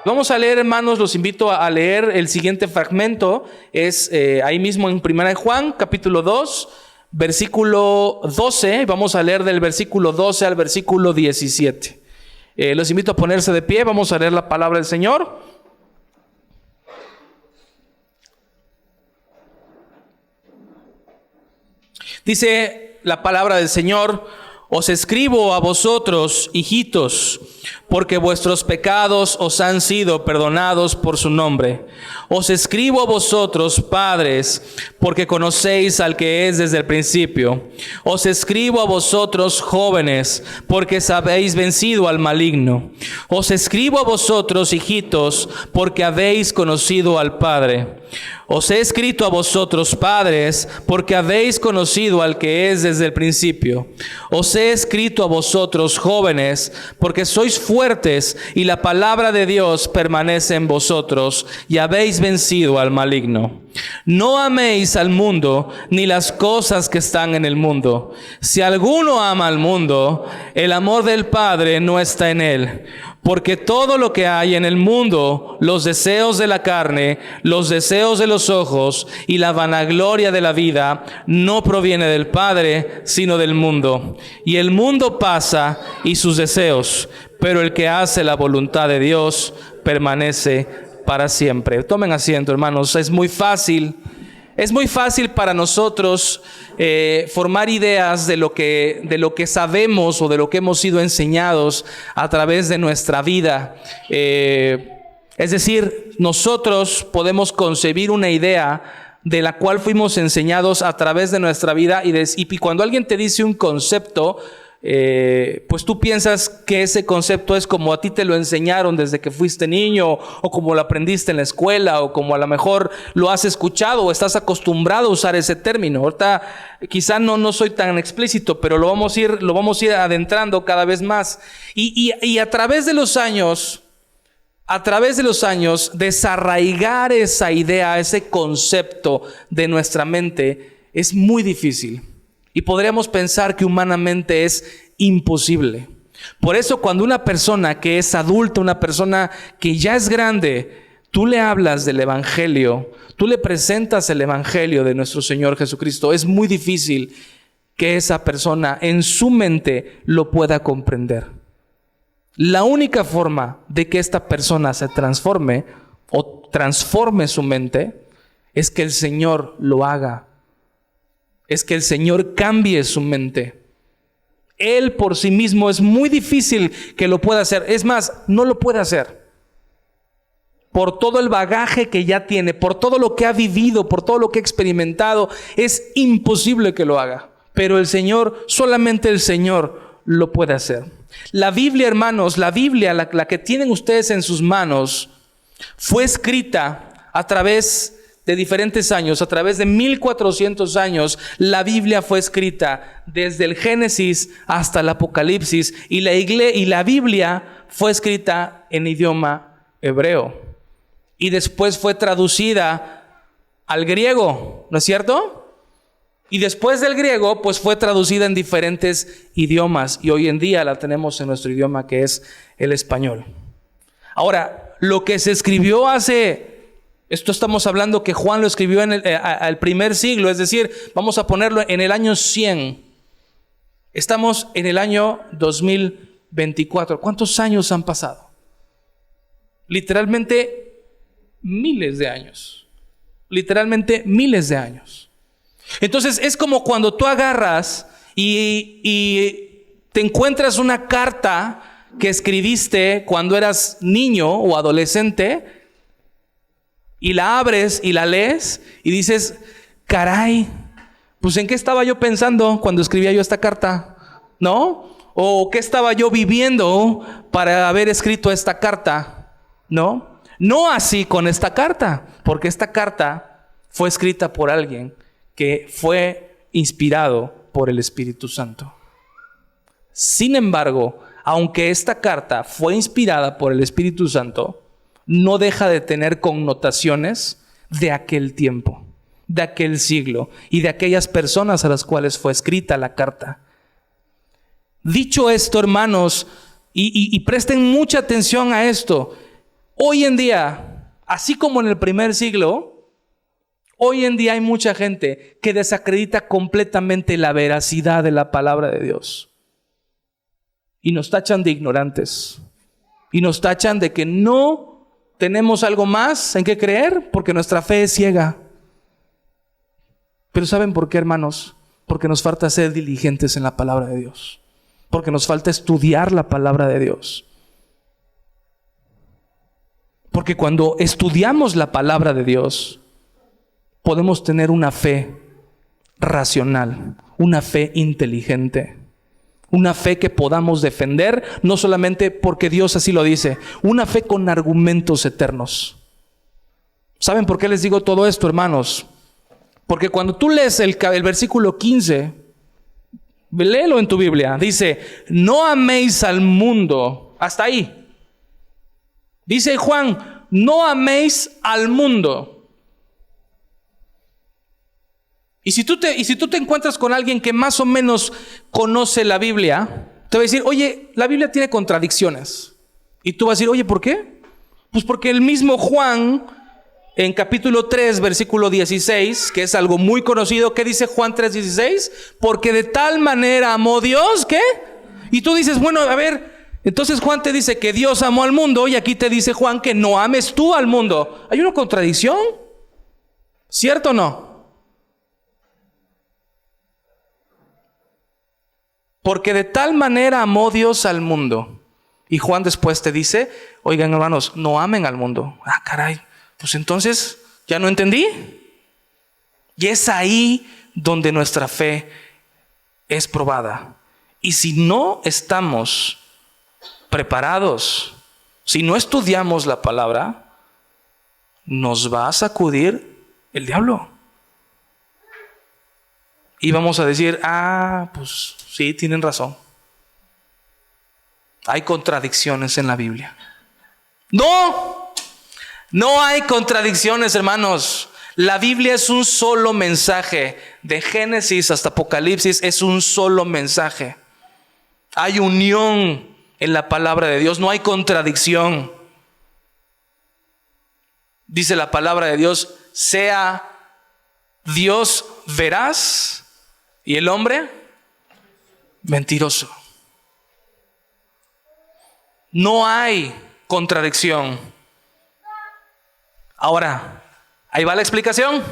Vamos a leer, hermanos, los invito a leer el siguiente fragmento. Es ahí mismo en 1 Juan, capítulo 2, versículo 12. Vamos a leer del versículo 12 al versículo 17. Los invito a ponerse de pie. Vamos a leer la palabra del Señor. Dice la palabra del Señor: os escribo a vosotros, hijitos, porque vuestros pecados os han sido perdonados por su nombre. Os escribo a vosotros, padres, porque conocéis al que es desde el principio. Os escribo a vosotros, jóvenes, porque habéis vencido al maligno. Os escribo a vosotros, hijitos, porque habéis conocido al Padre. Os he escrito a vosotros, padres, porque habéis conocido al que es desde el principio. Os he escrito a vosotros, jóvenes, porque sois fuertes y la palabra de Dios permanece en vosotros y habéis vencido al maligno. No améis al mundo ni las cosas que están en el mundo. Si alguno ama al mundo, el amor del Padre no está en él. Porque todo lo que hay en el mundo, los deseos de la carne, los deseos de los ojos y la vanagloria de la vida, no proviene del Padre, sino del mundo. Y el mundo pasa y sus deseos, pero el que hace la voluntad de Dios permanece para siempre. Tomen asiento, hermanos. Es muy fácil para nosotros formar ideas de lo que sabemos o de lo que hemos sido enseñados a través de nuestra vida. Es decir, nosotros podemos concebir una idea de la cual fuimos enseñados a través de nuestra vida y cuando alguien te dice un concepto, pues tú piensas que ese concepto es como a ti te lo enseñaron desde que fuiste niño, o como lo aprendiste en la escuela, o como a lo mejor lo has escuchado o estás acostumbrado a usar ese término. Ahorita quizá no soy tan explícito, pero lo vamos a ir adentrando cada vez más. Y a través de los años, desarraigar esa idea, ese concepto de nuestra mente es muy difícil. Y podríamos pensar que humanamente es imposible. Por eso cuando una persona que es adulta, una persona que ya es grande, tú le hablas del Evangelio, tú le presentas el Evangelio de nuestro Señor Jesucristo, es muy difícil que esa persona en su mente lo pueda comprender. La única forma de que esta persona se transforme o transforme su mente es que el Señor lo haga. Es que el Señor cambie su mente. Él por sí mismo es muy difícil que lo pueda hacer. Es más, no lo puede hacer. Por todo el bagaje que ya tiene, por todo lo que ha vivido, por todo lo que ha experimentado, es imposible que lo haga. Pero el Señor, solamente el Señor lo puede hacer. La Biblia, hermanos, la que tienen ustedes en sus manos, fue escrita a través de diferentes años, a través de 1400 años. La Biblia fue escrita desde el Génesis hasta el Apocalipsis, y la Biblia fue escrita en idioma hebreo y después fue traducida al griego, ¿no es cierto? Y después del griego pues fue traducida en diferentes idiomas, y hoy en día la tenemos en nuestro idioma, que es el español. Ahora, lo que se escribió esto estamos hablando que Juan lo escribió en el primer siglo, es decir, vamos a ponerlo en el año 100. Estamos en el año 2024. ¿Cuántos años han pasado? Literalmente miles de años. Entonces es como cuando tú agarras y te encuentras una carta que escribiste cuando eras niño o adolescente, y la abres y la lees y dices: caray, pues ¿en qué estaba yo pensando cuando escribía yo esta carta? ¿No? ¿O qué estaba yo viviendo para haber escrito esta carta? ¿No? No así con esta carta, porque esta carta fue escrita por alguien que fue inspirado por el Espíritu Santo. Sin embargo, aunque esta carta fue inspirada por el Espíritu Santo, no deja de tener connotaciones de aquel tiempo, de aquel siglo y de aquellas personas a las cuales fue escrita la carta. Dicho esto, hermanos, y presten mucha atención a esto, Hoy en día, así como en el primer siglo, hoy en día hay mucha gente que desacredita completamente la veracidad de la palabra de Dios. Y nos tachan de ignorantes. Y nos tachan de que no tenemos algo más en qué creer porque nuestra fe es ciega. Pero ¿saben por qué, hermanos? Porque nos falta ser diligentes en la palabra de Dios. Porque nos falta estudiar la palabra de Dios. Porque cuando estudiamos la palabra de Dios, podemos tener una fe racional, una fe inteligente, una fe que podamos defender, no solamente porque Dios así lo dice, una fe con argumentos eternos. ¿Saben por qué les digo todo esto, hermanos? Porque cuando tú lees el versículo 15, léelo en tu Biblia, dice, no améis al mundo, hasta ahí. Dice Juan, no améis al mundo. Y si tú te encuentras con alguien que más o menos conoce la Biblia, te va a decir, oye, la Biblia tiene contradicciones. Y tú vas a decir, oye, ¿por qué? Pues porque el mismo Juan, en capítulo 3, versículo 16, que es algo muy conocido, ¿qué dice Juan 3:16? Porque de tal manera amó Dios, ¿qué? Y tú dices, bueno, a ver, entonces Juan te dice que Dios amó al mundo y aquí te dice Juan que no ames tú al mundo. ¿Hay una contradicción? ¿Cierto o no? Porque de tal manera amó Dios al mundo. Y Juan después te dice, oigan hermanos, no amen al mundo. Ah, caray. Pues entonces, ¿ya no entendí? Y es ahí donde nuestra fe es probada. Y si no estamos preparados, si no estudiamos la palabra, nos va a sacudir el diablo. Y vamos a decir, pues sí, tienen razón. Hay contradicciones en la Biblia. No hay contradicciones, hermanos. La Biblia es un solo mensaje. De Génesis hasta Apocalipsis es un solo mensaje. Hay unión en la palabra de Dios. No hay contradicción. Dice la palabra de Dios, sea Dios veraz y el hombre mentiroso. No hay contradicción. Ahora, ahí va la explicación.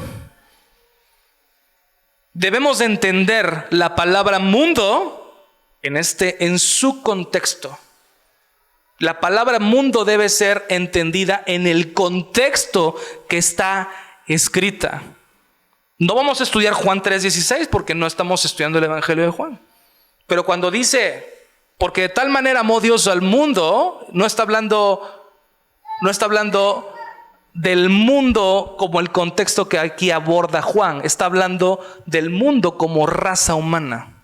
Debemos de entender la palabra mundo en su contexto. La palabra mundo debe ser entendida en el contexto que está escrita. No vamos a estudiar Juan 3:16 porque no estamos estudiando el Evangelio de Juan. Pero cuando dice, porque de tal manera amó Dios al mundo, no está hablando del mundo como el contexto que aquí aborda Juan. Está hablando del mundo como raza humana.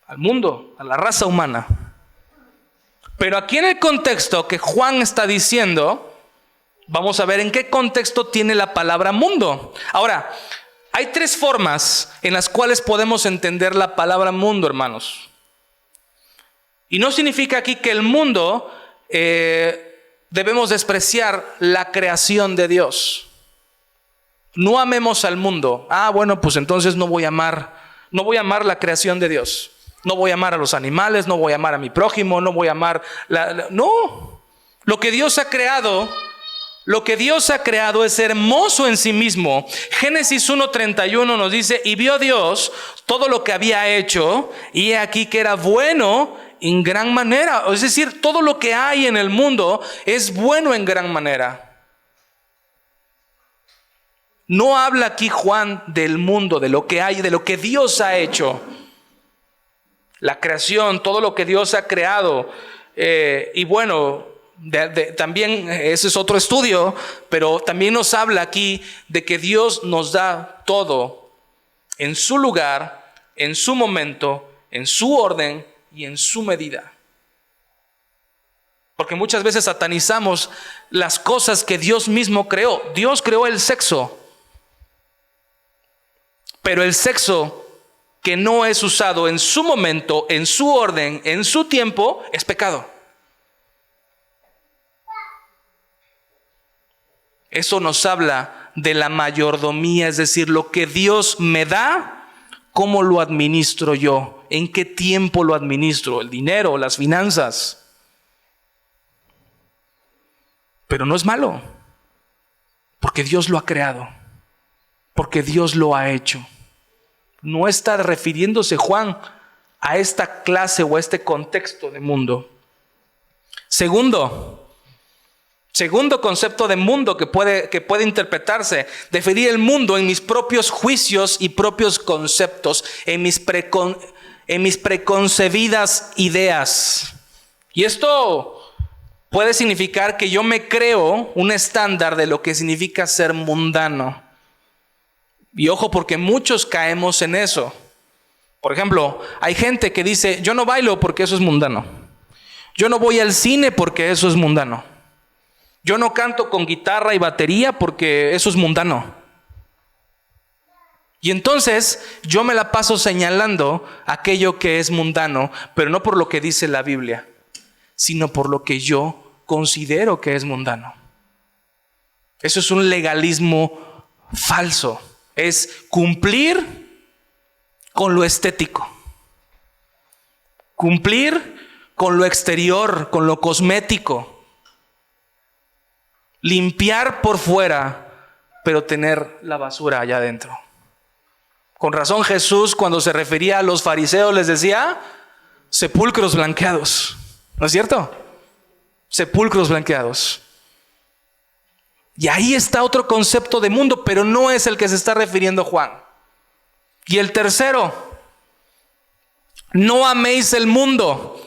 Al mundo, a la raza humana. Pero aquí en el contexto que Juan está diciendo, vamos a ver en qué contexto tiene la palabra mundo. Ahora, hay tres formas en las cuales podemos entender la palabra mundo, hermanos. Y no significa aquí que el mundo debemos despreciar la creación de Dios. No amemos al mundo. Bueno, pues entonces no voy a amar la creación de Dios. No voy a amar a los animales, no voy a amar a mi prójimo, no voy a amar no. Lo que Dios ha creado es hermoso en sí mismo. Génesis 1:31 nos dice, y vio Dios todo lo que había hecho, y he aquí que era bueno en gran manera. Es decir, todo lo que hay en el mundo es bueno en gran manera. No habla aquí Juan del mundo, de lo que hay, de lo que Dios ha hecho. La creación, todo lo que Dios ha creado. Y bueno, también ese es otro estudio, pero también nos habla aquí de que Dios nos da todo en su lugar, en su momento, en su orden y en su medida. Porque muchas veces satanizamos las cosas que Dios mismo creó. Dios creó el sexo, pero el sexo que no es usado en su momento, en su orden, en su tiempo, es pecado. Eso nos habla de la mayordomía, es decir, lo que Dios me da, ¿cómo lo administro yo? ¿En qué tiempo lo administro? El dinero, las finanzas. Pero no es malo, porque Dios lo ha creado, porque Dios lo ha hecho. No está refiriéndose Juan a esta clase o a este contexto de mundo. Segundo concepto de mundo que puede interpretarse, definir el mundo en mis propios juicios y propios conceptos, en mis preconcebidas ideas. Y esto puede significar que yo me creo un estándar de lo que significa ser mundano. Y ojo, porque muchos caemos en eso. Por ejemplo, hay gente que dice, yo no bailo porque eso es mundano. Yo no voy al cine porque eso es mundano. Yo no canto con guitarra y batería porque eso es mundano. Y entonces yo me la paso señalando aquello que es mundano, pero no por lo que dice la Biblia, sino por lo que yo considero que es mundano. Eso es un legalismo falso. Es cumplir con lo estético. Cumplir con lo exterior, con lo cosmético. Limpiar por fuera, pero tener la basura allá adentro. Con razón Jesús, cuando se refería a los fariseos, les decía sepulcros blanqueados. ¿No es cierto? Sepulcros blanqueados. Y ahí está otro concepto de mundo, pero no es el que se está refiriendo Juan. Y el tercero, no améis el mundo.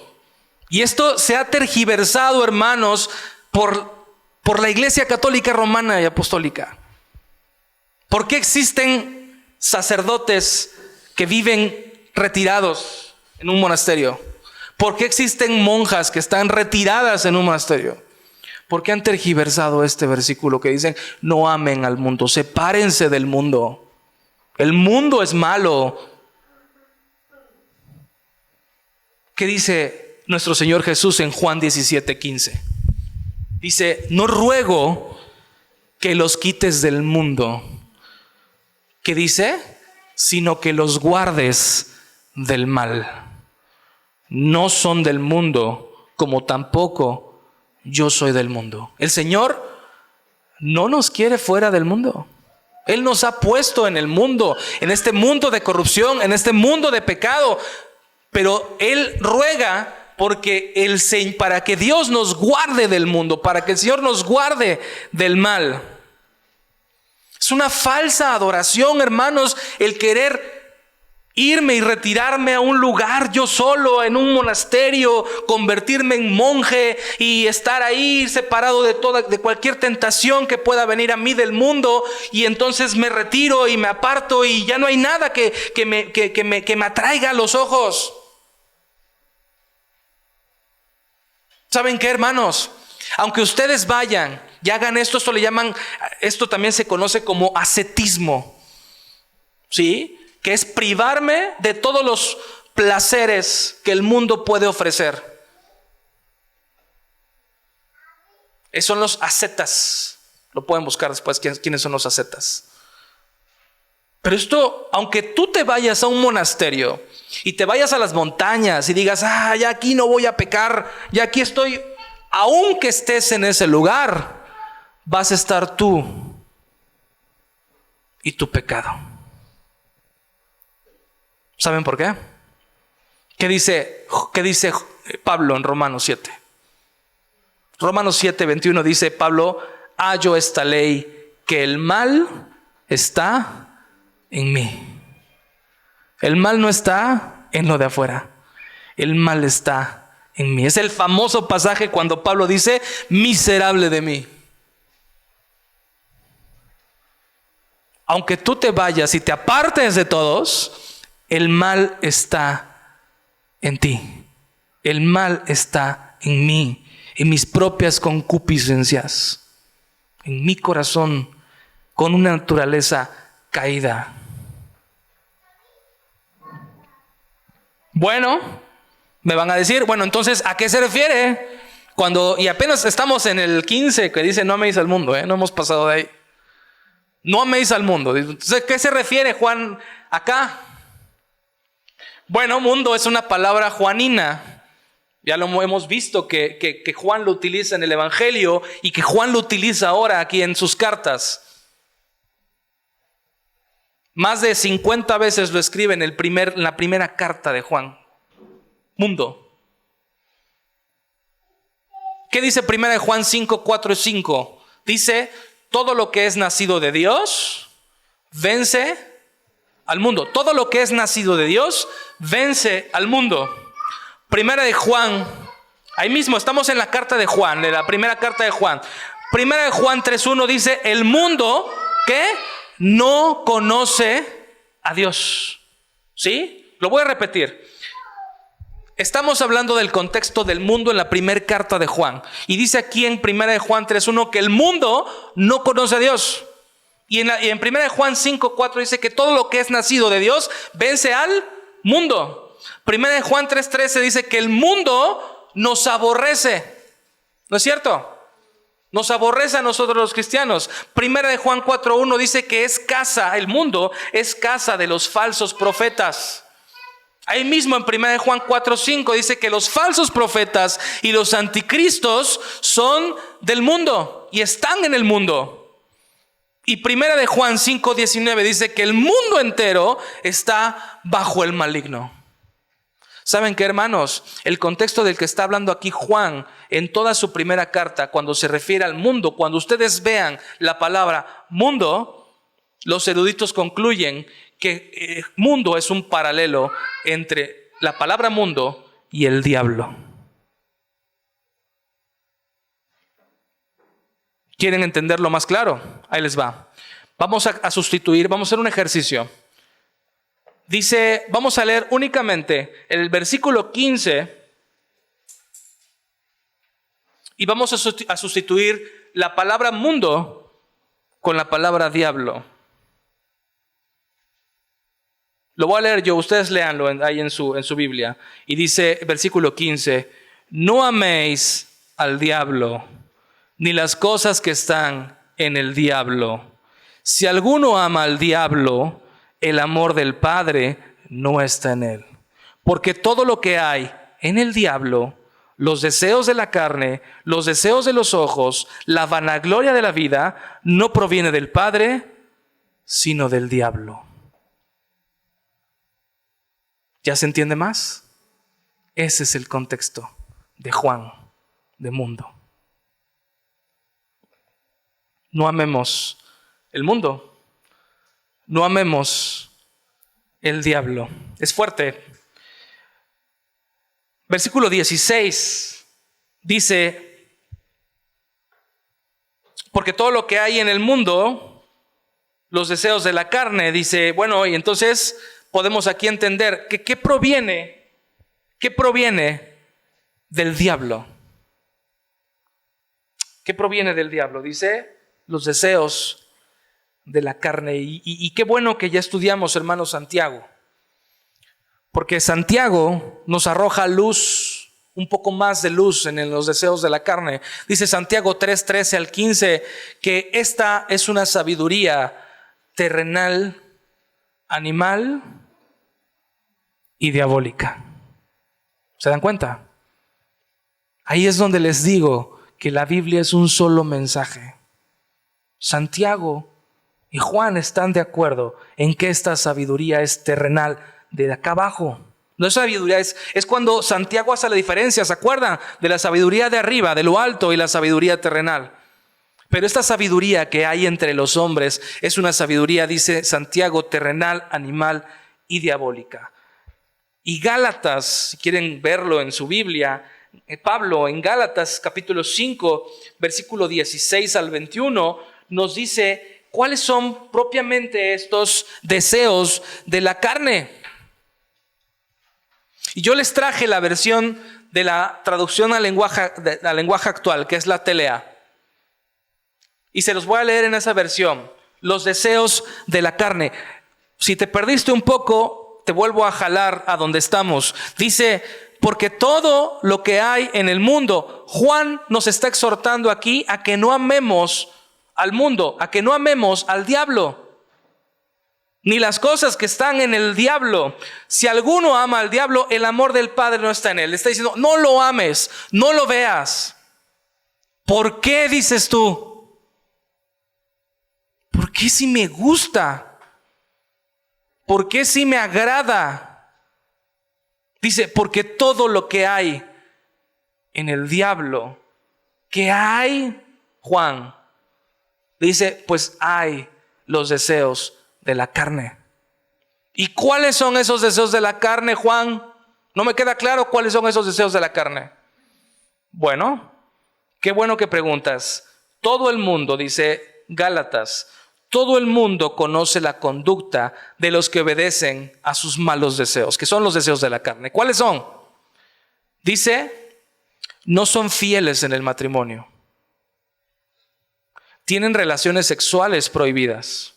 Y esto se ha tergiversado, hermanos, por la Iglesia Católica Romana y Apostólica. ¿Por qué existen sacerdotes que viven retirados en un monasterio? ¿Por qué existen monjas que están retiradas en un monasterio? ¿Por qué han tergiversado este versículo que dicen, no amen al mundo, sepárense del mundo? El mundo es malo. ¿Qué dice nuestro Señor Jesús en Juan 17:15? Dice, no ruego que los quites del mundo. ¿Qué dice? Sino que los guardes del mal. No son del mundo, como tampoco yo soy del mundo. El Señor no nos quiere fuera del mundo. Él nos ha puesto en el mundo, en este mundo de corrupción, en este mundo de pecado. Pero Él ruega para que Dios nos guarde del mundo, para que el Señor nos guarde del mal. Es una falsa adoración, hermanos, el querer irme y retirarme a un lugar yo solo, en un monasterio, convertirme en monje y estar ahí separado de cualquier tentación que pueda venir a mí del mundo, y entonces me retiro y me aparto y ya no hay nada que me atraiga a los ojos. ¿Saben qué, hermanos? Aunque ustedes vayan y hagan esto también se conoce como ascetismo, ¿sí? Que es privarme de todos los placeres que el mundo puede ofrecer. Esos son los ascetas. Lo pueden buscar después quiénes son los ascetas. Pero esto, aunque tú te vayas a un monasterio y te vayas a las montañas y digas, ya aquí no voy a pecar, ya aquí estoy, aunque estés en ese lugar, vas a estar tú y tu pecado. ¿Saben por qué? ¿Qué dice Pablo en Romanos 7? Romanos 7:21 dice Pablo, hallo esta ley, que el mal está en mí. El mal no está en lo de afuera, el mal está en mí. Es el famoso pasaje cuando Pablo dice, miserable de mí. Aunque tú te vayas y te apartes de todos, el mal está en ti. El mal está en mí, en mis propias concupiscencias, en mi corazón, con una naturaleza caída. Bueno, me van a decir, entonces, ¿a qué se refiere Y apenas estamos en el 15 que dice no améis al mundo, no hemos pasado de ahí. No améis al mundo. Entonces, ¿qué se refiere Juan acá? Bueno, mundo es una palabra juanina. Ya lo hemos visto que Juan lo utiliza en el Evangelio y que Juan lo utiliza ahora aquí en sus cartas. Más de 50 veces lo escribe en la primera carta de Juan. Mundo. ¿Qué dice 1 Juan 5, 4 y 5? Dice, todo lo que es nacido de Dios vence al mundo. Todo lo que es nacido de Dios vence al mundo. 1 de Juan, ahí mismo estamos en la carta de Juan, de la primera carta de Juan. 1 de Juan 3:1 dice, el mundo que no conoce a Dios. ¿Sí? Lo voy a repetir. Estamos hablando del contexto del mundo en la primera carta de Juan. Y dice aquí en 1 de Juan 3:1 que el mundo no conoce a Dios. Y en 1 de Juan 5:4 dice que todo lo que es nacido de Dios vence al mundo. 1 de Juan 3:13 dice que el mundo nos aborrece. ¿No es cierto? Nos aborrece a nosotros los cristianos. 1 de Juan 4:1 dice que el mundo es casa de los falsos profetas. Ahí mismo en 1 de Juan 4:5 dice que los falsos profetas y los anticristos son del mundo y están en el mundo. Y 1 de Juan 5:19 dice que el mundo entero está bajo el maligno. ¿Saben qué, hermanos? El contexto del que está hablando aquí Juan en toda su primera carta, cuando se refiere al mundo, cuando ustedes vean la palabra mundo, los eruditos concluyen que mundo es un paralelo entre la palabra mundo y el diablo. ¿Quieren entenderlo más claro? Ahí les va. Vamos a sustituir, vamos a hacer un ejercicio. Dice, vamos a leer únicamente el versículo 15 y vamos a sustituir la palabra mundo con la palabra diablo. Lo voy a leer yo, ustedes léanlo ahí en su Biblia. Y dice, versículo 15, no améis al diablo, ni las cosas que están en el diablo. Si alguno ama al diablo, el amor del Padre no está en él. Porque todo lo que hay en el diablo, los deseos de la carne, los deseos de los ojos, la vanagloria de la vida, no proviene del Padre, sino del diablo. ¿Ya se entiende más? Ese es el contexto de Juan, de mundo. No amemos el mundo. No amemos el diablo. Es fuerte. Versículo 16 dice, porque todo lo que hay en el mundo, los deseos de la carne, dice, bueno, y entonces podemos aquí entender que ¿qué proviene del diablo? ¿Qué proviene del diablo? Dice, los deseos de la carne. Y qué bueno que ya estudiamos, hermano, Santiago. Porque Santiago nos arroja luz, un poco más de luz en los deseos de la carne. Dice Santiago 3:13 al 15 que esta es una sabiduría terrenal, animal y diabólica. ¿Se dan cuenta? Ahí es donde les digo que la Biblia es un solo mensaje. Santiago y Juan están de acuerdo en que esta sabiduría es terrenal, de acá abajo. No es sabiduría, es cuando Santiago hace la diferencia, ¿se acuerdan? De la sabiduría de arriba, de lo alto, y la sabiduría terrenal. Pero esta sabiduría que hay entre los hombres es una sabiduría, dice Santiago, terrenal, animal y diabólica. Y Gálatas, si quieren verlo en su Biblia, Pablo en Gálatas capítulo 5, versículo 16 al 21, nos dice cuáles son propiamente estos deseos de la carne. Y yo les traje la versión de la traducción al lenguaje actual, que es la Telea. Y se los voy a leer en esa versión. Los deseos de la carne. Si te perdiste un poco, te vuelvo a jalar a donde estamos. Dice, porque todo lo que hay en el mundo, Juan nos está exhortando aquí a que no amemos al mundo, a que no amemos al diablo, ni las cosas que están en el diablo. Si alguno ama al diablo, el amor del Padre no está en él. Le está diciendo, no lo ames, no lo veas. ¿Por qué dices tú? ¿Por qué si me gusta? ¿Por qué si me agrada? Dice, porque todo lo que hay en el diablo, ¿qué hay, Juan? Dice, pues hay los deseos de la carne. ¿Y cuáles son esos deseos de la carne, Juan? No me queda claro cuáles son esos deseos de la carne. Bueno, qué bueno que preguntas. Todo el mundo, dice Gálatas, todo el mundo conoce la conducta de los que obedecen a sus malos deseos, que son los deseos de la carne. ¿Cuáles son? Dice, no son fieles en el matrimonio. Tienen relaciones sexuales prohibidas,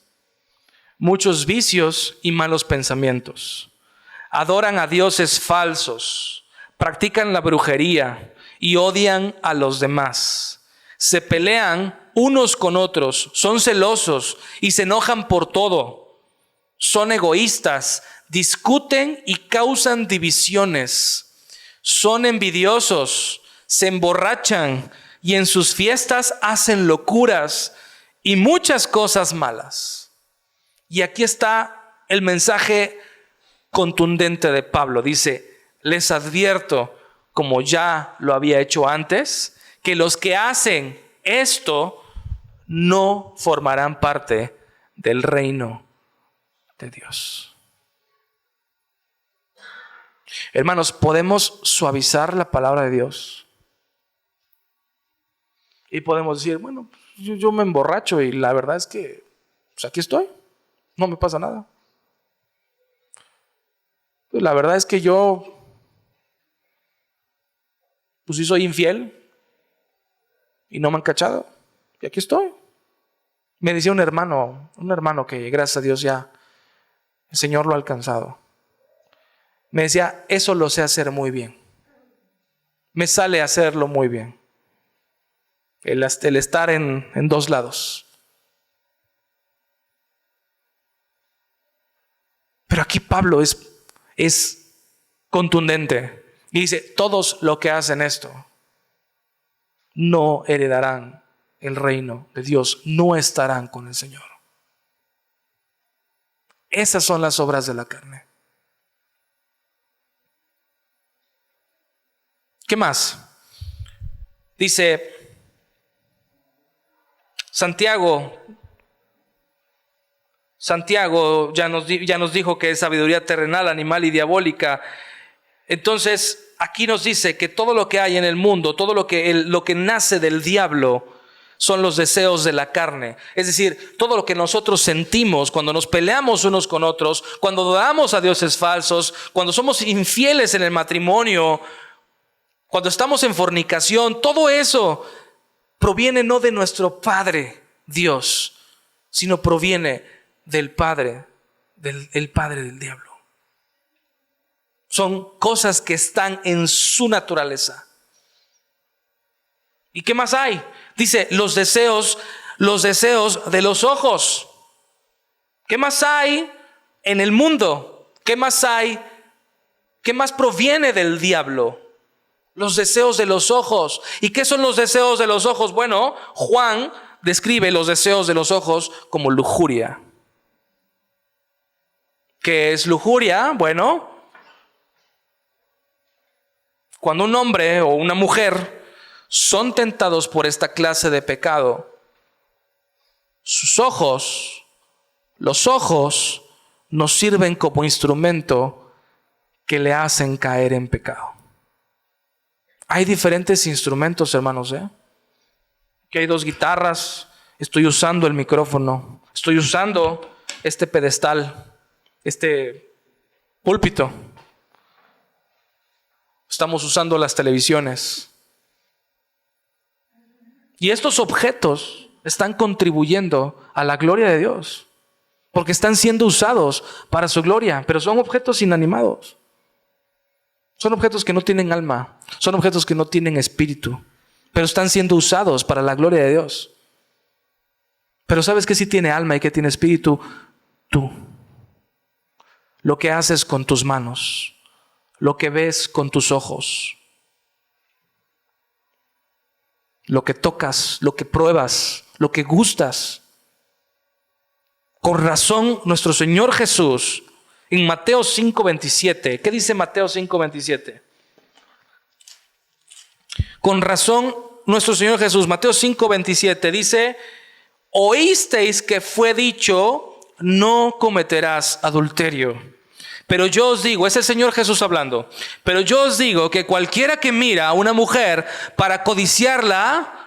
muchos vicios y malos pensamientos. Adoran a dioses falsos, practican la brujería y odian a los demás. Se pelean unos con otros, son celosos y se enojan por todo. Son egoístas, discuten y causan divisiones. Son envidiosos, se emborrachan y en sus fiestas hacen locuras y muchas cosas malas. Y aquí está el mensaje contundente de Pablo. Dice, les advierto, como ya lo había hecho antes, que los que hacen esto no formarán parte del reino de Dios. Hermanos, ¿podemos suavizar la palabra de Dios? Y podemos decir, bueno, yo me emborracho y la verdad es que pues aquí estoy, no me pasa nada. La verdad es que yo, pues sí soy infiel y no me han cachado y aquí estoy. Me decía un hermano que gracias a Dios ya el Señor lo ha alcanzado. Me decía, eso lo sé hacer muy bien. Me sale hacerlo muy bien. El estar en dos lados. Pero aquí Pablo es contundente y dice, todos los que hacen esto no heredarán el reino de Dios, no estarán con el Señor. Esas son las obras de la carne. ¿Qué más? Dice Santiago ya nos dijo que es sabiduría terrenal, animal y diabólica. Entonces, aquí nos dice que todo lo que hay en el mundo, todo lo que nace del diablo, son los deseos de la carne. Es decir, todo lo que nosotros sentimos cuando nos peleamos unos con otros, cuando damos a dioses falsos, cuando somos infieles en el matrimonio, cuando estamos en fornicación, todo eso proviene no de nuestro Padre Dios, sino proviene del Padre, el Padre del diablo. Son cosas que están en su naturaleza. ¿Y qué más hay? Dice, los deseos de los ojos. ¿Qué más hay en el mundo? ¿Qué más hay? ¿Qué más proviene del diablo? Los deseos de los ojos. ¿Y qué son los deseos de los ojos? Bueno, Juan describe los deseos de los ojos como lujuria. ¿Qué es lujuria? Bueno, cuando un hombre o una mujer son tentados por esta clase de pecado, los ojos nos sirven como instrumento que le hacen caer en pecado. Hay diferentes instrumentos, hermanos, Aquí hay 2 guitarras, estoy usando el micrófono, estoy usando este pedestal, este púlpito. Estamos usando las televisiones. Y estos objetos están contribuyendo a la gloria de Dios, porque están siendo usados para su gloria, pero son objetos inanimados. Son objetos que no tienen alma, son objetos que no tienen espíritu, pero están siendo usados para la gloria de Dios. Pero ¿sabes qué sí tiene alma y qué tiene espíritu? Tú. Lo que haces con tus manos, lo que ves con tus ojos, lo que tocas, lo que pruebas, lo que gustas. Con razón, nuestro Señor Jesús, en Mateo 5:27, ¿qué dice Mateo 5:27? Con razón, nuestro Señor Jesús, Mateo 5:27 dice: oísteis que fue dicho, no cometerás adulterio. Pero yo os digo, es el Señor Jesús hablando, pero yo os digo que cualquiera que mira a una mujer para codiciarla,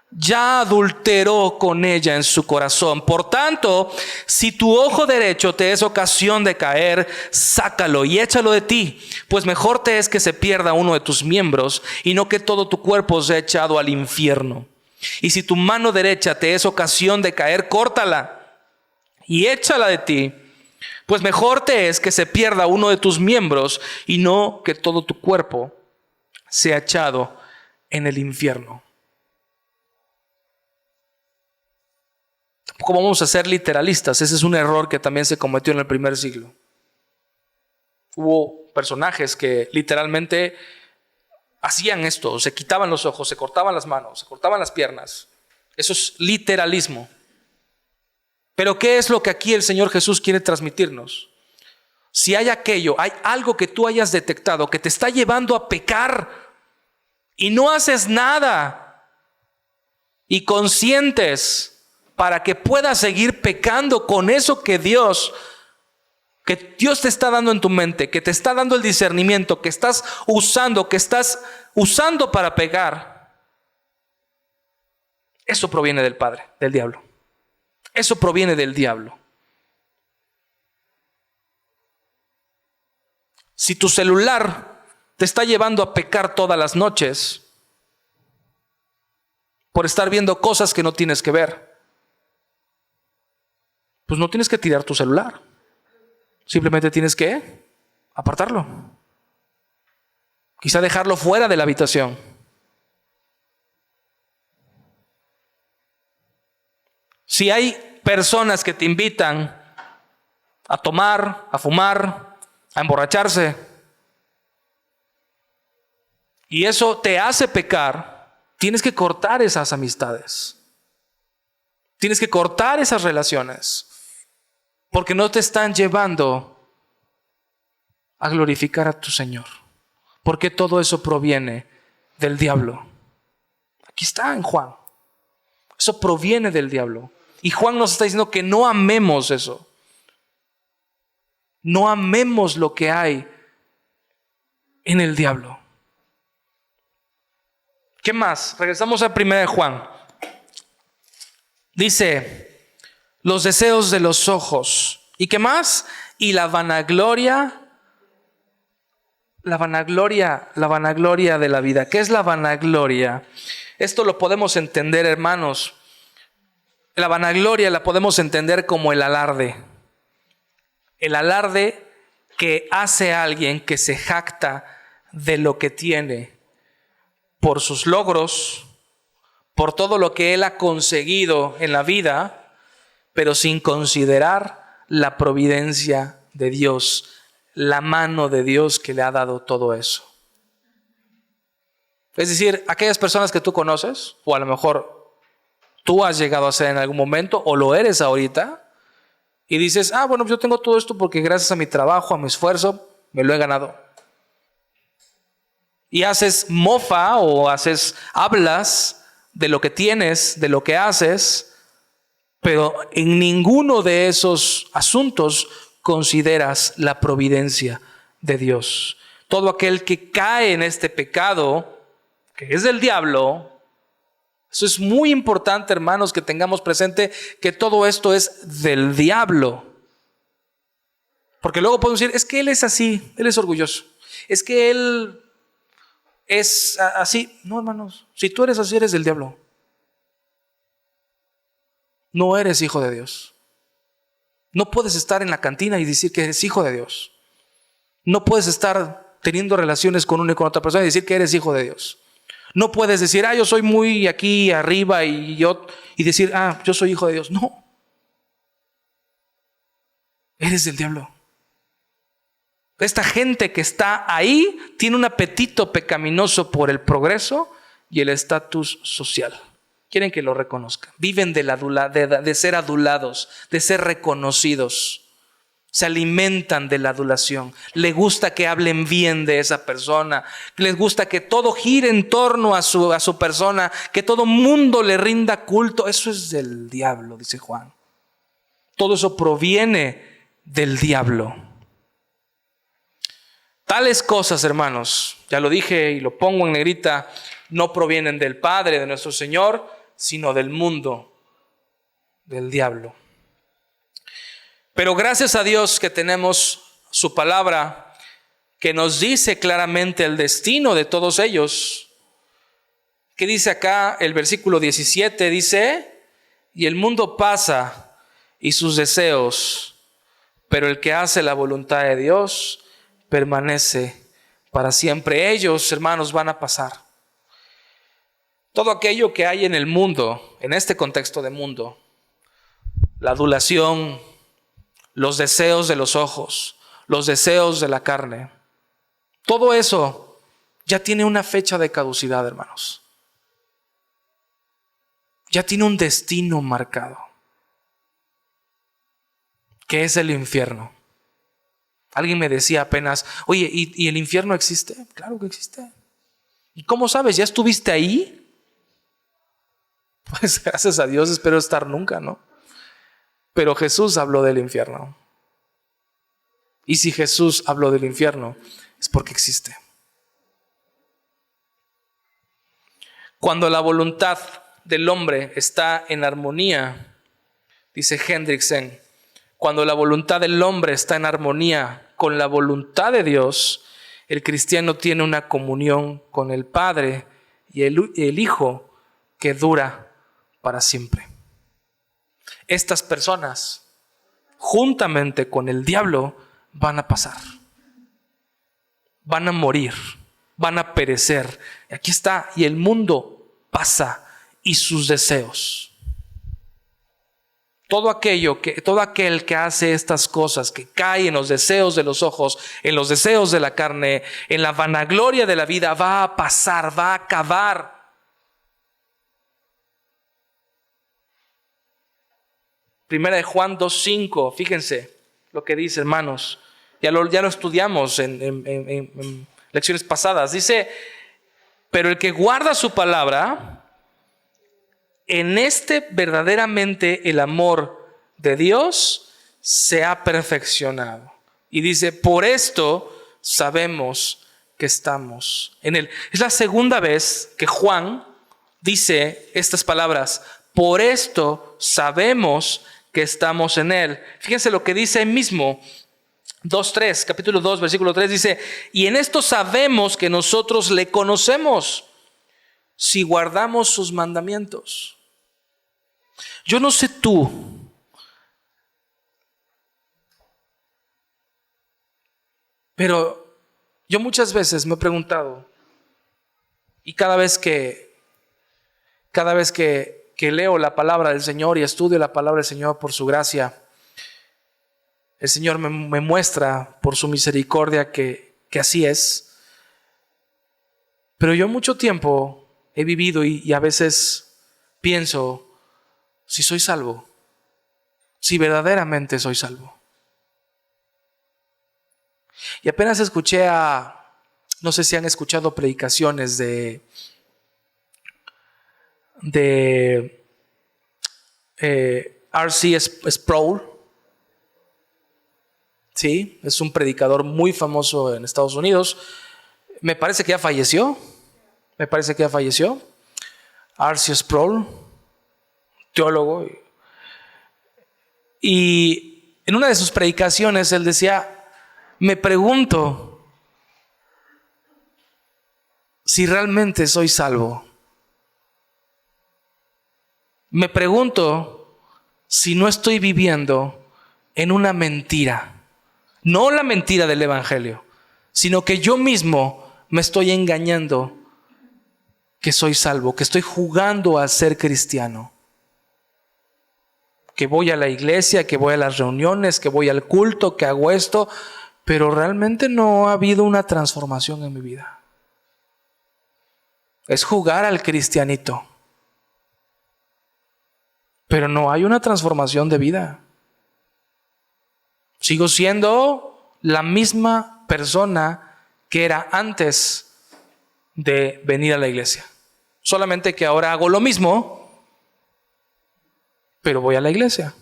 ya adulteró con ella en su corazón. Por tanto, si tu ojo derecho te es ocasión de caer, sácalo y échalo de ti, pues mejor te es que se pierda uno de tus miembros y no que todo tu cuerpo sea echado al infierno. Y si tu mano derecha te es ocasión de caer, córtala y échala de ti, pues mejor te es que se pierda uno de tus miembros y no que todo tu cuerpo sea echado en el infierno. Tampoco vamos a ser literalistas. Ese es un error que también se cometió en el primer siglo. Hubo personajes que literalmente hacían esto, se quitaban los ojos, se cortaban las manos, se cortaban las piernas. Eso es literalismo. Pero ¿qué es lo que aquí el Señor Jesús quiere transmitirnos? Si hay algo que tú hayas detectado que te está llevando a pecar y no haces nada y consientes para que puedas seguir pecando con eso que Dios te está dando en tu mente, que te está dando el discernimiento, que estás usando para pecar, eso proviene del Padre, del diablo. Eso proviene del diablo. Si tu celular te está llevando a pecar todas las noches por estar viendo cosas que no tienes que ver, pues no tienes que tirar tu celular. Simplemente tienes que apartarlo. Quizá dejarlo fuera de la habitación. Si hay personas que te invitan a tomar, a fumar, a emborracharse, y eso te hace pecar, tienes que cortar esas amistades. Tienes que cortar esas relaciones, porque no te están llevando a glorificar a tu Señor. Porque todo eso proviene del diablo. Aquí está en Juan. Eso proviene del diablo. Y Juan nos está diciendo que no amemos eso. No amemos lo que hay en el diablo. ¿Qué más? Regresamos a 1 de Juan. Dice, los deseos de los ojos. ¿Y qué más? Y la vanagloria de la vida. ¿Qué es la vanagloria? Esto lo podemos entender, hermanos. La vanagloria la podemos entender como el alarde. El alarde que hace a alguien que se jacta de lo que tiene, por sus logros, por todo lo que él ha conseguido en la vida, pero sin considerar la providencia de Dios, la mano de Dios que le ha dado todo eso. Es decir, aquellas personas que tú conoces, o a lo mejor tú has llegado a ser en algún momento, o lo eres ahorita, y dices, bueno, yo tengo todo esto porque gracias a mi trabajo, a mi esfuerzo, me lo he ganado. Y haces mofa o hablas de lo que tienes, de lo que haces, pero en ninguno de esos asuntos consideras la providencia de Dios. Todo aquel que cae en este pecado, que es del diablo, eso es muy importante, hermanos, que tengamos presente que todo esto es del diablo. Porque luego podemos decir, es que él es así, él es orgulloso, es que él es así. No, hermanos, si tú eres así, eres del diablo. No eres hijo de Dios. No puedes estar en la cantina y decir que eres hijo de Dios. No puedes estar teniendo relaciones con una y con otra persona y decir que eres hijo de Dios. No puedes decir, yo soy muy aquí arriba y decir, yo soy hijo de Dios. No. Eres del diablo. Esta gente que está ahí tiene un apetito pecaminoso por el progreso y el estatus social. Quieren que lo reconozcan. Viven de ser adulados, de ser reconocidos. Se alimentan de la adulación. Les gusta que hablen bien de esa persona. Les gusta que todo gire en torno a su persona. Que todo mundo le rinda culto. Eso es del diablo, dice Juan. Todo eso proviene del diablo. Tales cosas, hermanos, ya lo dije y lo pongo en negrita, no provienen del Padre, de nuestro Señor, sino del mundo, del diablo. Pero gracias a Dios que tenemos su palabra que nos dice claramente el destino de todos ellos. ¿Qué dice acá el versículo 17? Dice, y el mundo pasa y sus deseos, pero el que hace la voluntad de Dios permanece para siempre. Ellos, hermanos, van a pasar. Todo aquello que hay en el mundo, en este contexto de mundo, la adulación, los deseos de los ojos, los deseos de la carne, todo eso ya tiene una fecha de caducidad, hermanos. Ya tiene un destino marcado, que es el infierno. Alguien me decía apenas, oye, ¿y el infierno existe? Claro que existe. ¿Y cómo sabes? ¿Ya estuviste ahí? Pues gracias a Dios espero estar nunca, ¿no? Pero Jesús habló del infierno. Y si Jesús habló del infierno, es porque existe. Cuando la voluntad del hombre está en armonía, dice Hendrickson, cuando la voluntad del hombre está en armonía con la voluntad de Dios, el cristiano tiene una comunión con el Padre y el Hijo que dura para siempre. Estas personas, juntamente con el diablo, van a pasar. Van a morir, van a perecer. Y aquí está, y el mundo pasa y sus deseos. Todo aquel que hace estas cosas, que cae en los deseos de los ojos, en los deseos de la carne, en la vanagloria de la vida, va a pasar, va a acabar. Primera de Juan 2:5, fíjense lo que dice, hermanos. Ya lo estudiamos en lecciones pasadas. Dice, pero el que guarda su palabra, en este verdaderamente el amor de Dios se ha perfeccionado. Y dice, por esto sabemos que estamos en Él. Es la segunda vez que Juan dice estas palabras, por esto sabemos que estamos en Él. Fíjense lo que dice él mismo, 2:3, capítulo 2, versículo 3, dice, y en esto sabemos que nosotros le conocemos si guardamos sus mandamientos. Yo no sé tú, pero yo muchas veces me he preguntado, y cada vez que leo la palabra del Señor y estudio la palabra del Señor por su gracia, el Señor me muestra por su misericordia que así es. Pero yo mucho tiempo he vivido y a veces pienso, si soy salvo, si verdaderamente soy salvo. Y apenas escuché no sé si han escuchado predicaciones de R.C. Sproul. Sí, es un predicador muy famoso en Estados Unidos. Me parece que ya falleció. R.C. Sproul, teólogo. Y en una de sus predicaciones él decía, me pregunto si realmente soy salvo. Me pregunto si no estoy viviendo en una mentira. No la mentira del evangelio, sino que yo mismo me estoy engañando que soy salvo, que estoy jugando a ser cristiano, que voy a la iglesia, que voy a las reuniones, que voy al culto, que hago esto, pero realmente no ha habido una transformación en mi vida. Es jugar al cristianito, pero no hay una transformación de vida. Sigo siendo la misma persona que era antes de venir a la iglesia. Solamente que ahora hago lo mismo, pero voy a la iglesia.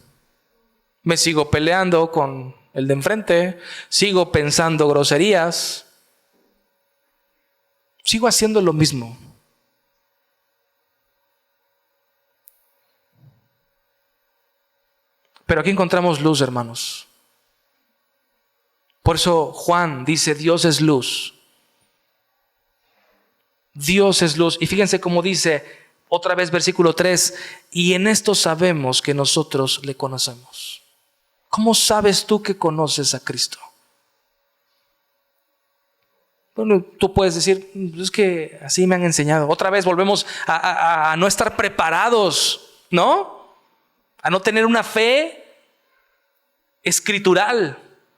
Me sigo peleando con el de enfrente, sigo pensando groserías, sigo haciendo lo mismo. Pero aquí encontramos luz, hermanos. Por eso Juan dice, Dios es luz. Dios es luz. Y fíjense cómo dice, otra vez versículo 3, y en esto sabemos que nosotros le conocemos. ¿Cómo sabes tú que conoces a Cristo? Bueno, tú puedes decir, es que así me han enseñado. Otra vez volvemos a no estar preparados, ¿no? A no tener una fe escritural,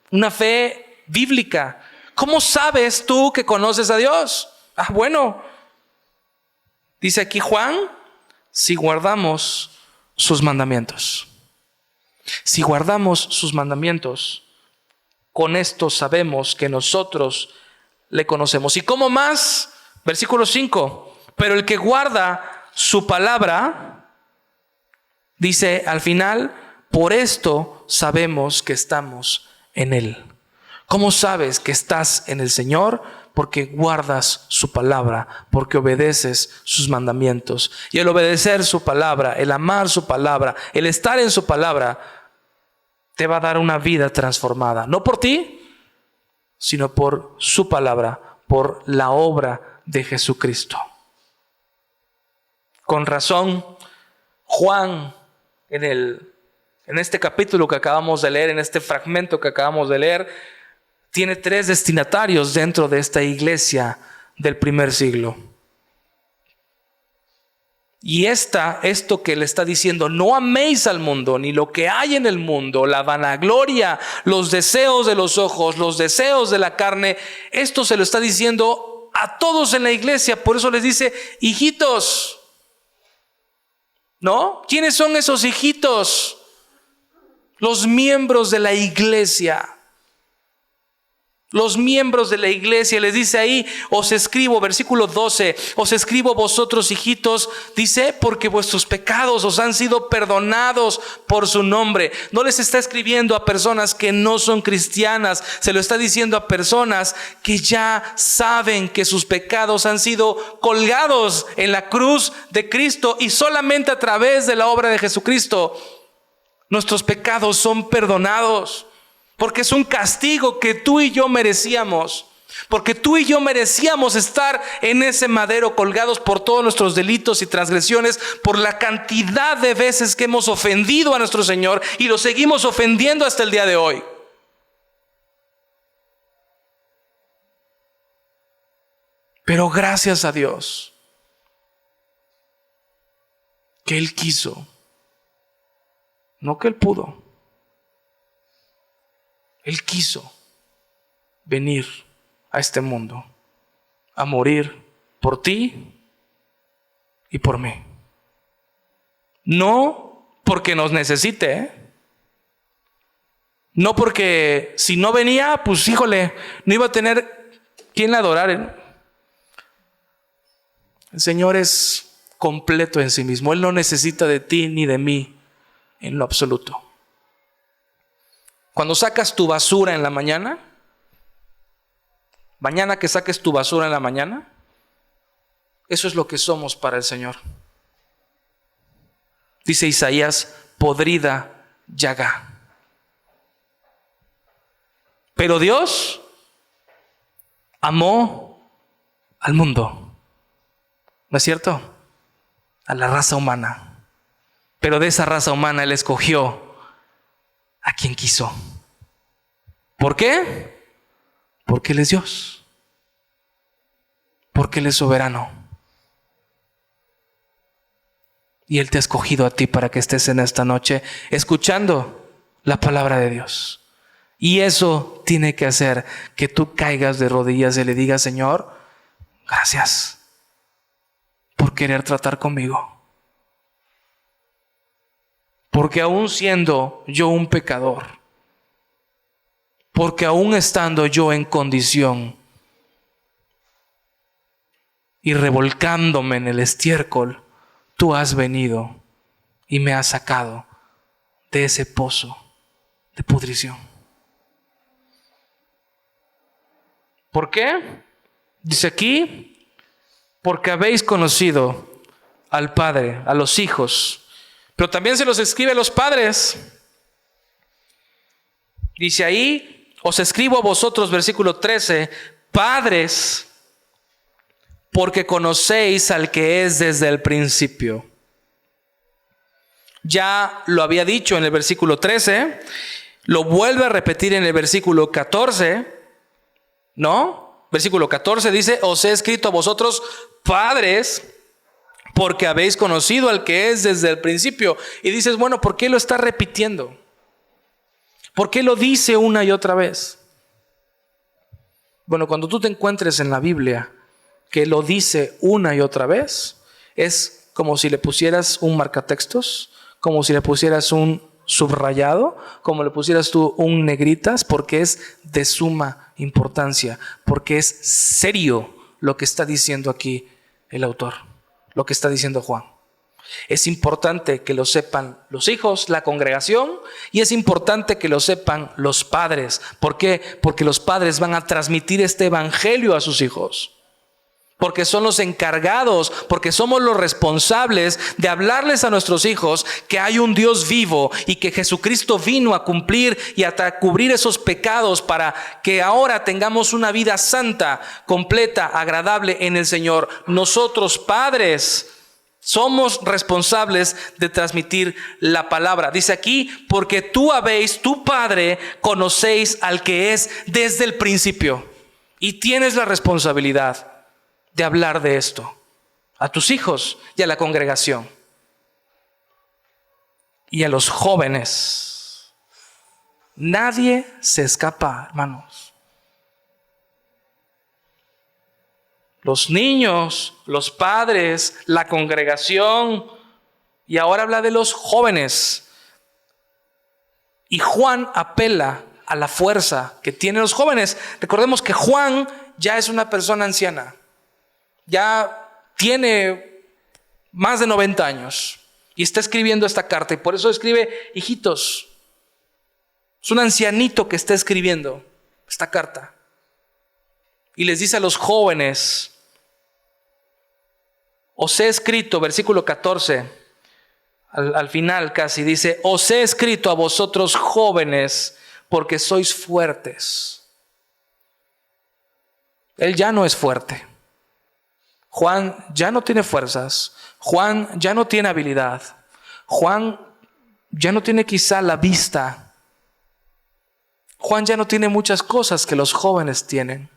una fe bíblica. ¿Cómo sabes tú que conoces a Dios? Bueno, dice aquí Juan, si guardamos sus mandamientos. Si guardamos sus mandamientos, con esto sabemos que nosotros le conocemos. ¿Y cómo más? Versículo 5. Pero el que guarda su palabra, dice al final, por esto sabemos que estamos en Él. ¿Cómo sabes que estás en el Señor? Porque guardas su palabra, porque obedeces sus mandamientos. Y el obedecer su palabra, el amar su palabra, el estar en su palabra, te va a dar una vida transformada. No por ti, sino por su palabra, por la obra de Jesucristo. Con razón, Juan, en este capítulo que acabamos de leer, en este fragmento que acabamos de leer, tiene 3 destinatarios dentro de esta iglesia del primer siglo. Y esto que le está diciendo, no améis al mundo, ni lo que hay en el mundo, la vanagloria, los deseos de los ojos, los deseos de la carne, esto se lo está diciendo a todos en la iglesia. Por eso les dice, hijitos, ¿no? ¿Quiénes son esos hijitos? Los miembros de la iglesia. Los miembros de la iglesia, les dice ahí, os escribo, versículo 12, os escribo vosotros hijitos, dice, porque vuestros pecados os han sido perdonados por su nombre. No les está escribiendo a personas que no son cristianas, se lo está diciendo a personas que ya saben que sus pecados han sido colgados en la cruz de Cristo, y solamente a través de la obra de Jesucristo nuestros pecados son perdonados. Porque es un castigo que tú y yo merecíamos. Porque tú y yo merecíamos estar en ese madero colgados por todos nuestros delitos y transgresiones, por la cantidad de veces que hemos ofendido a nuestro Señor y lo seguimos ofendiendo hasta el día de hoy. Pero gracias a Dios que Él quiso, no que Él pudo. Él quiso venir a este mundo a morir por ti y por mí. No porque nos necesite, no porque si no venía, pues híjole, no iba a tener quien le adorara. El Señor es completo en sí mismo. Él no necesita de ti ni de mí en lo absoluto. Cuando sacas tu basura en la mañana, mañana que saques tu basura en la mañana, eso es lo que somos para el Señor. Dice Isaías, podrida llaga. Pero Dios amó al mundo, ¿no es cierto? A la raza humana. Pero de esa raza humana Él escogió a quien quiso. ¿Por qué? Porque Él es Dios. Porque Él es soberano. Y Él te ha escogido a ti para que estés en esta noche escuchando la palabra de Dios. Y eso tiene que hacer que tú caigas de rodillas y le digas: Señor, gracias por querer tratar conmigo. Porque aún siendo yo un pecador, porque aún estando yo en condición y revolcándome en el estiércol, tú has venido y me has sacado de ese pozo de pudrición. ¿Por qué? Dice aquí: porque habéis conocido al Padre, a los hijos. Pero también se los escribe a los padres. Dice ahí: os escribo a vosotros, versículo 13, padres, porque conocéis al que es desde el principio. Ya lo había dicho en el versículo 13, lo vuelve a repetir en el versículo 14, ¿no? Versículo 14 dice: os he escrito a vosotros, padres, porque habéis conocido al que es desde el principio. Y dices: bueno, ¿por qué lo está repitiendo? ¿Por qué lo dice una y otra vez? Bueno, cuando tú te encuentres en la Biblia que lo dice una y otra vez, es como si le pusieras un marcatextos, como si le pusieras un subrayado, como le pusieras tú un negritas, porque es de suma importancia, porque es serio lo que está diciendo aquí el autor, lo que está diciendo Juan. Es importante que lo sepan los hijos, la congregación, y es importante que lo sepan los padres. ¿Por qué? Porque los padres van a transmitir este evangelio a sus hijos. Porque son los encargados, porque somos los responsables de hablarles a nuestros hijos que hay un Dios vivo y que Jesucristo vino a cumplir y a cubrir esos pecados para que ahora tengamos una vida santa, completa, agradable en el Señor. Nosotros, padres, somos responsables de transmitir la palabra. Dice aquí: porque tú Padre, conocéis al que es desde el principio. Y tienes la responsabilidad de hablar de esto a tus hijos y a la congregación y a los jóvenes. Nadie se escapa, hermanos. Los niños, los padres, la congregación, y ahora habla de los jóvenes. Y Juan apela a la fuerza que tienen los jóvenes. Recordemos que Juan ya es una persona anciana. Ya tiene más de 90 años y está escribiendo esta carta, y por eso escribe: hijitos. Es un ancianito que está escribiendo esta carta y les dice a los jóvenes: os he escrito, versículo 14, al final casi dice: os he escrito a vosotros jóvenes porque sois fuertes. Él ya no es fuerte. Juan ya no tiene fuerzas. Juan ya no tiene habilidad. Juan ya no tiene quizá la vista. Juan ya no tiene muchas cosas que los jóvenes tienen.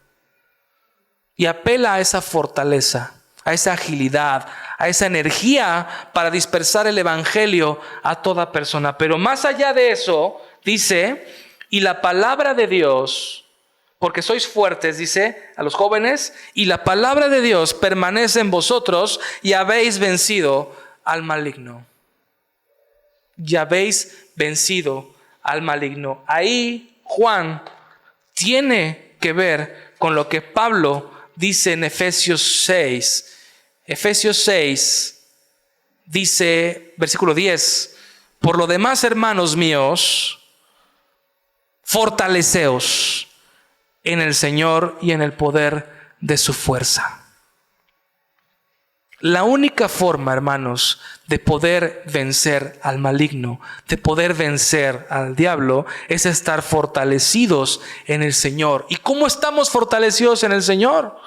Y apela a esa fortaleza, a esa agilidad, a esa energía para dispersar el evangelio a toda persona. Pero más allá de eso, dice: y la palabra de Dios, porque sois fuertes, dice a los jóvenes, y la palabra de Dios permanece en vosotros y habéis vencido al maligno. Y habéis vencido al maligno. Ahí Juan tiene que ver con lo que Pablo dice en Efesios 6. Efesios 6 dice, versículo 10: por lo demás, hermanos míos, fortaleceos en el Señor y en el poder de su fuerza. La única forma, hermanos, de poder vencer al maligno, de poder vencer al diablo, es estar fortalecidos en el Señor. ¿Y cómo estamos fortalecidos en el Señor?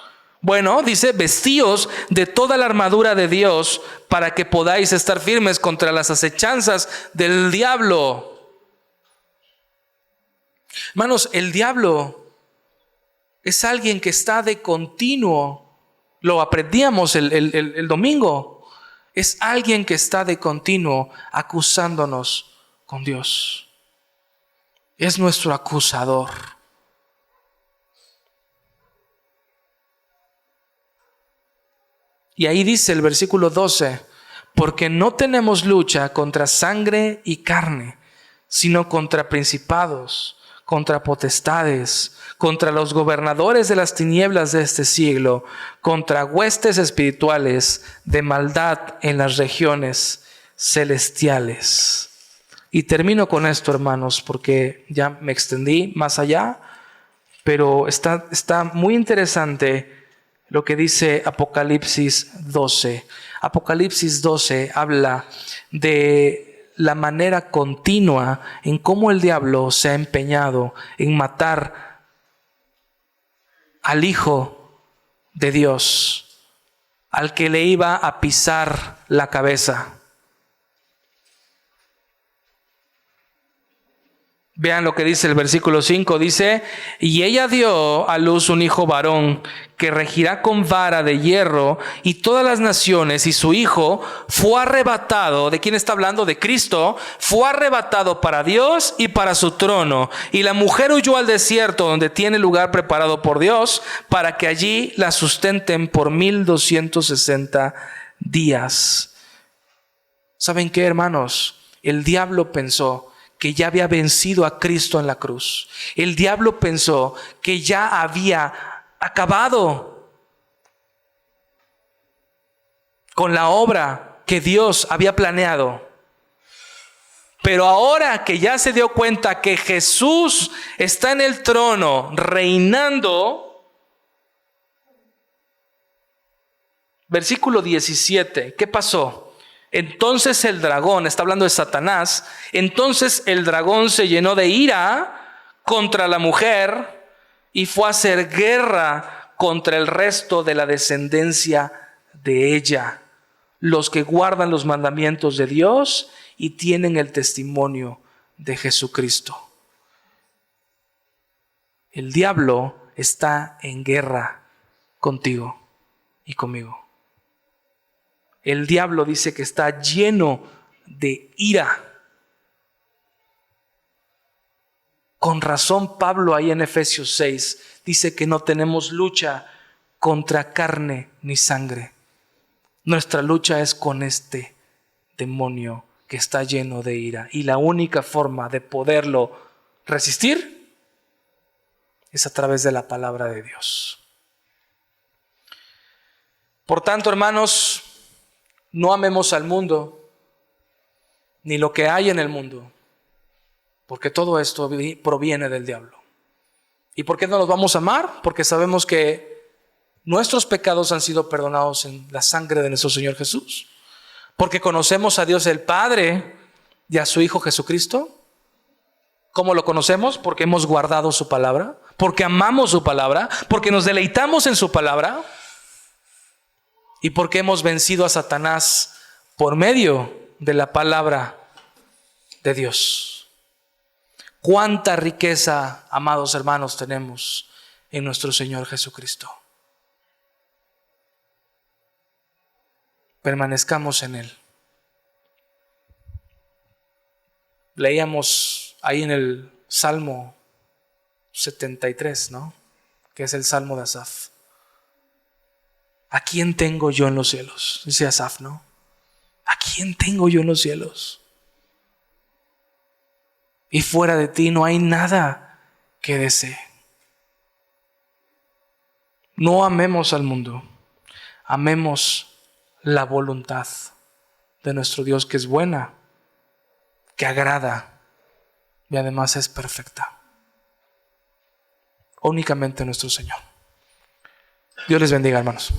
Bueno, dice: vestíos de toda la armadura de Dios para que podáis estar firmes contra las acechanzas del diablo. Hermanos, el diablo Es alguien que está de continuo. Lo aprendíamos el domingo. Es alguien que está de continuo acusándonos con Dios. Es nuestro acusador. Y ahí dice el versículo 12, porque no tenemos lucha contra sangre y carne, sino contra principados, contra potestades, contra los gobernadores de las tinieblas de este siglo, contra huestes espirituales de maldad en las regiones celestiales. Y termino con esto, hermanos, porque ya me extendí más allá, pero está muy interesante lo que dice Apocalipsis 12. Apocalipsis 12 habla de la manera continua en cómo el diablo se ha empeñado en matar al Hijo de Dios, al que le iba a pisar la cabeza. Vean lo que dice el versículo 5, dice, y ella dio a luz un hijo varón que regirá con vara de hierro y todas las naciones, y su hijo fue arrebatado. ¿De quién está hablando? De Cristo. Fue arrebatado para Dios y para su trono. Y la mujer huyó al desierto, donde tiene lugar preparado por Dios, para que allí la sustenten por 1260 días. ¿Saben qué, hermanos? El diablo pensó que ya había vencido a Cristo en la cruz. El diablo pensó que ya había acabado con la obra que Dios había planeado. Pero ahora que ya se dio cuenta que Jesús está en el trono reinando, versículo 17, ¿qué pasó? Entonces el dragón, está hablando de Satanás, entonces el dragón se llenó de ira contra la mujer y fue a hacer guerra contra el resto de la descendencia de ella, los que guardan los mandamientos de Dios y tienen el testimonio de Jesucristo. El diablo está en guerra contigo y conmigo. El diablo dice que está lleno de ira. Con razón, Pablo ahí en Efesios 6 dice que no tenemos lucha contra carne ni sangre. Nuestra lucha es con este demonio que está lleno de ira. Y la única forma de poderlo resistir es a través de la palabra de Dios. Por tanto, hermanos, no amemos al mundo, ni lo que hay en el mundo, porque todo esto proviene del diablo. ¿Y por qué no los vamos a amar? Porque sabemos que nuestros pecados han sido perdonados en la sangre de nuestro Señor Jesús. Porque conocemos a Dios el Padre y a su Hijo Jesucristo. ¿Cómo lo conocemos? Porque hemos guardado su palabra, porque amamos su palabra, porque nos deleitamos en su palabra. Y porque hemos vencido a Satanás por medio de la palabra de Dios. Cuánta riqueza, amados hermanos, tenemos en nuestro Señor Jesucristo. Permanezcamos en Él. Leíamos ahí en el Salmo 73, ¿no? Que es el Salmo de Asaf. ¿A quién tengo yo en los cielos? Dice Asaf, ¿no? ¿A quién tengo yo en los cielos? Y fuera de ti no hay nada que desee. No amemos al mundo. Amemos la voluntad de nuestro Dios, que es buena, que agrada y además es perfecta. Únicamente nuestro Señor. Dios les bendiga, hermanos.